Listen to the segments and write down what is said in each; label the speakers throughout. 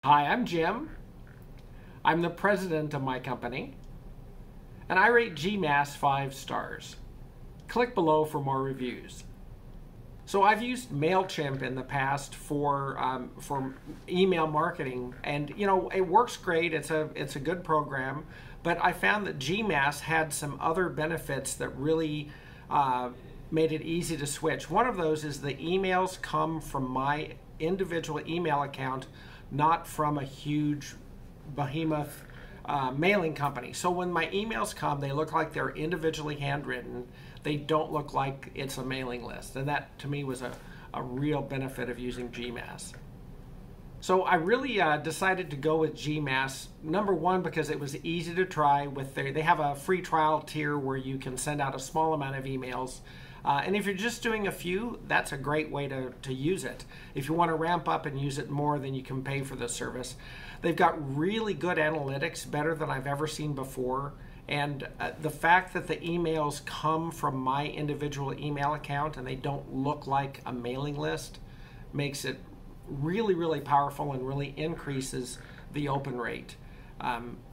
Speaker 1: Hi, I'm Jim. I'm the president of my company, and I rate GMass 5 stars. Click below for more reviews. So I've used MailChimp in the past for email marketing, and it works great. It's a good program, but I found that GMass had some other benefits that really made it easy to switch. One of those is the emails come from my individual email account, not from a huge behemoth mailing company. So when my emails come, they look like they're individually handwritten. They don't look like it's a mailing list. And that to me was a real benefit of using GMass. So I really decided to go with GMass, number one, because it was easy to try. They have a free trial tier where you can send out a small amount of emails. And if you're just doing a few, that's a great way to use it. If you want to ramp up and use it more, then you can pay for the service. They've got really good analytics, better than I've ever seen before. And the fact that the emails come from my individual email account and they don't look like a mailing list makes it really, really powerful and really increases the open rate.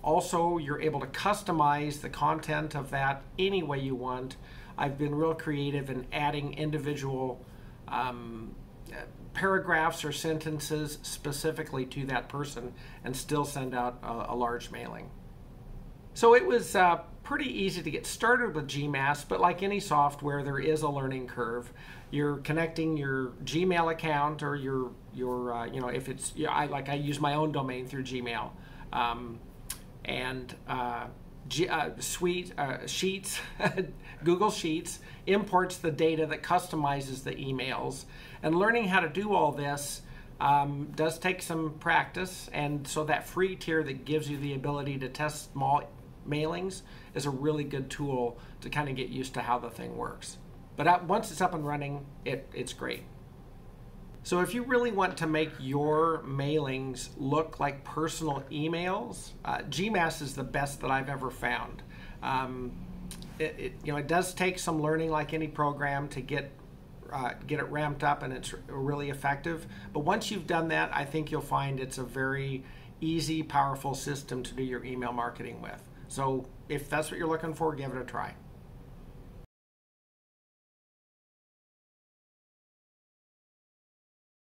Speaker 1: Also, you're able to customize the content of that any way you want. I've been real creative in adding individual paragraphs or sentences specifically to that person and still send out a large mailing. So it was pretty easy to get started with GMass, but like any software, there is a learning curve. You're connecting your Gmail account or your if it's I use my own domain through Gmail, and Sheets, Google Sheets imports the data that customizes the emails. And learning how to do all this does take some practice, and so that free tier that gives you the ability to test small mailings is a really good tool to kind of get used to how the thing works. But once it's up and running, it's great. So if you really want to make your mailings look like personal emails, GMass is the best that I've ever found. It does take some learning, like any program, to get it ramped up, and it's really effective. But once you've done that, I think you'll find it's a very easy, powerful system to do your email marketing with. So if that's what you're looking for, give it a try.